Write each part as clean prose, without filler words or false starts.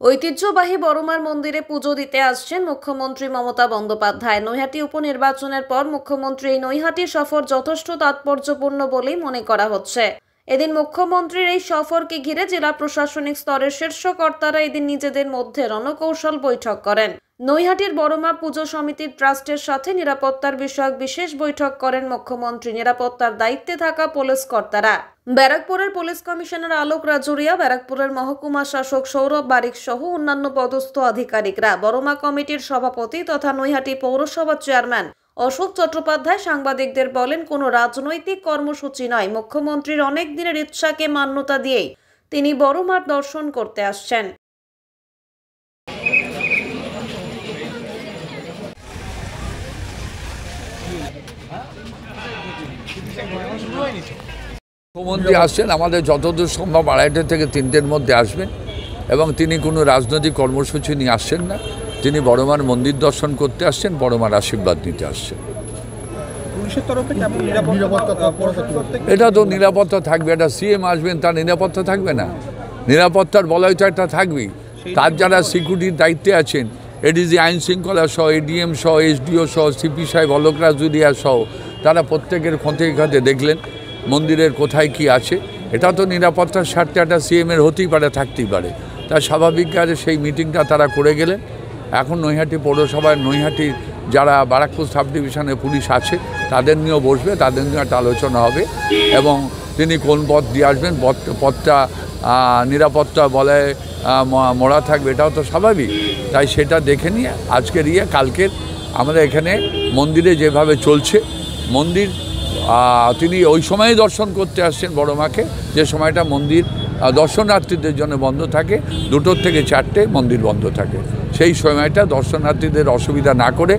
ঐতিহ্যবাহী বড়মার মন্দিরে পুজো দিতে আসছেন মুখ্যমন্ত্রী মমতা বন্দ্যোপাধ্যায়। নৈহাটি উপনির্বাচনের পর মুখ্যমন্ত্রী এই নৈহাটি সফর যথেষ্ট তাৎপর্যপূর্ণ বলেই মনে করা হচ্ছে। এদিন মুখ্যমন্ত্রীর এই সফরকে ঘিরে জেলা প্রশাসনিক স্তরের শীর্ষ কর্তারা এদিন নিজেদের মধ্যে রণকৌশল বৈঠক করেন। নৈহাটির বড়মা পুজো সমিতির ট্রাস্টের সাথে নিরাপত্তার বিষয়ক বিশেষ বৈঠক করেন মুখ্যমন্ত্রী। নিরাপত্তার দায়িত্বে থাকা পুলিশ কর্তারা ব্যারাকপুরের পুলিশ কমিশনার আলোক রাজুরিয়া, ব্যারাকপুরের মহকুমা শাসক সৌরভ বারিক সহ অন্যান্য পদস্থ আধিকারিকরা, বড়মা কমিটির সভাপতি তথা নৈহাটি পৌরসভার চেয়ারম্যান অশোক চট্টোপাধ্যায় সাংবাদিকদের বলেন, কোনো রাজনৈতিক কর্মসূচি নয়, মুখ্যমন্ত্রীর অনেক দিনের ইচ্ছাকে মান্যতা দিয়েই তিনি বড়মার দর্শন করতে আসছেন। মুখ্যমন্ত্রী আসছেন, আমাদের যতদূর সম্ভব 2:30 থেকে 3টের মধ্যে আসবেন এবং তিনি কোনো রাজনৈতিক কর্মসূচি নিয়ে আসছেন না। তিনি বড়মার মন্দির দর্শন করতে আসছেন, বড়মার আশীর্বাদ নিতে আসছেন। এটা তো নিরাপত্তা থাকবে, এটা সিএম আসবেন, তার নিরাপত্তা থাকবে না? নিরাপত্তার বলয় তো একটা থাকবেই। তার যারা সিকিউরিটির দায়িত্বে আছেন, এডিজি আইন শৃঙ্খলা সহ, এডিএম সহ, এসডিও সহ, সিপি সাহেব অলোক রাজুরিয়া সহ, তারা প্রত্যেকের খোঁজে খাতে দেখলেন মন্দিরের কোথায় কি আছে। এটা তো নিরাপত্তার স্বার্থে একটা সিএমের হতেই পারে, থাকতেই পারে। তার স্বাভাবিক কাজে সেই মিটিংটা তারা করে গেলেন। এখন নৈহাটি পৌরসভায় নৈহাটির যারা বারাকপুর সাব ডিভিশনে পুলিশ আছে তাদের নিয়েও বসবে, তাদের নিয়ে একটা আলোচনা হবে এবং তিনি কোন পথ দিয়ে আসবেন, পথটা নিরাপত্তা বলায় মোড়া থাকবে, এটাও তো স্বাভাবিক। তাই সেটা দেখে নিয়ে আজকের কালকের আমাদের এখানে মন্দিরে যেভাবে চলছে মন্দির, তিনি ওই সময়ই দর্শন করতে আসছেন বড়মাকে যে সময়টা মন্দির দর্শনার্থীদের জন্য বন্ধ থাকে, 2টো থেকে 4টে মন্দির বন্ধ থাকে। সেই সময়টা দর্শনার্থীদের অসুবিধা না করে,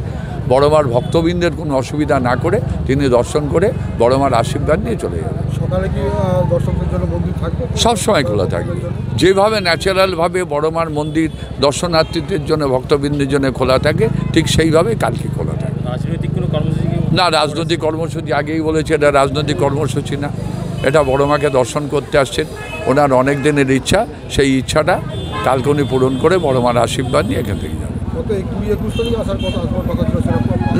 বড়মার ভক্তবৃন্দের কোনো অসুবিধা না করে তিনি দর্শন করে বড়মার আশীর্বাদ নিয়ে চলে যাবেন। সকালে কি দর্শকদের জন্য মন্দির থাকবে? সবসময় খোলা থাকবে। যেভাবে ন্যাচারালভাবে বড়মার মন্দির দর্শনার্থীদের জন্য, ভক্তবৃন্দের জন্য খোলা থাকে, ঠিক সেইভাবে কালকে খোলা থাকে। রাজনৈতিক কোনো কর্মসূচি না, রাজনৈতিক কর্মসূচি আগেই বলেছে, এটা রাজনৈতিক কর্মসূচি না। এটা বড়মাকে দর্শন করতে আসছেন, ওনার অনেক দিনের ইচ্ছা, সেই ইচ্ছাটা কালকে উনি পূরণ করে বড়মার আশীর্বাদ নিয়ে এখান থেকে যাবেন।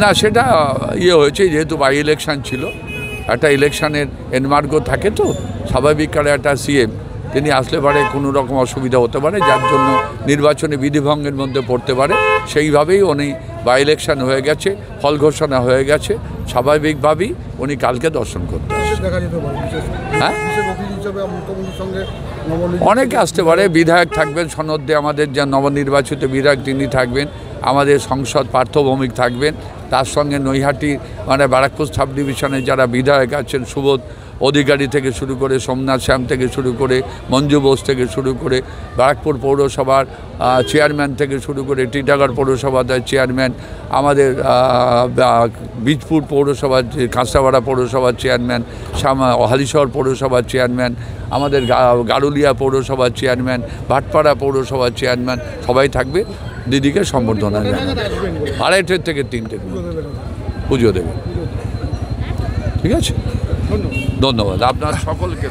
না, সেটা হয়েছে, যেহেতু বাই ইলেকশান ছিল, একটা ইলেকশানের এনমার্গো থাকে, তো স্বাভাবিক কালে একটা সিএম তিনি আসলে পারে কোনো রকম অসুবিধা হতে পারে, যার জন্য নির্বাচনে বিধিভঙ্গের মধ্যে পড়তে পারে। সেইভাবেই উনি বাই ইলেকশান হয়ে গেছে, ফল ঘোষণা হয়ে গেছে, স্বাভাবিকভাবেই উনি কালকে দর্শন করতে আসছেন। হ্যাঁ, অনেকে আসতে পারে, বিধায়ক থাকবেন সনদে, আমাদের যে নবনির্বাচিত বিধায়ক তিনি থাকবেন, আমাদের সংসদ পার্থ ভৌমিক থাকবেন, তার সঙ্গে নৈহাটি মানে বারাকপুর সাব ডিভিশনে যারা বিধায়ক আছেন, সুবোধ অধিকারী থেকে শুরু করে, সোমনাথ শ্যাম থেকে শুরু করে, মঞ্জু বোস থেকে শুরু করে, বারাকপুর পৌরসভার চেয়ারম্যান থেকে শুরু করে, টিটাগড় পৌরসভার চেয়ারম্যান, আমাদের বীজপুর পৌরসভার, কাঁচরাপাড়া পৌরসভার চেয়ারম্যান, হালিশহর পৌরসভার চেয়ারম্যান, আমাদের গারুলিয়া পৌরসভার চেয়ারম্যান, ভাটপাড়া পৌরসভার চেয়ারম্যান, সবাই থাকবে। দিদিকে সম্বর্ধনা জানাবেন। 2:30 থেকে 3টে পুজো দেবে। ঠিক আছে, ধন্যবাদ আপনার সকলকে।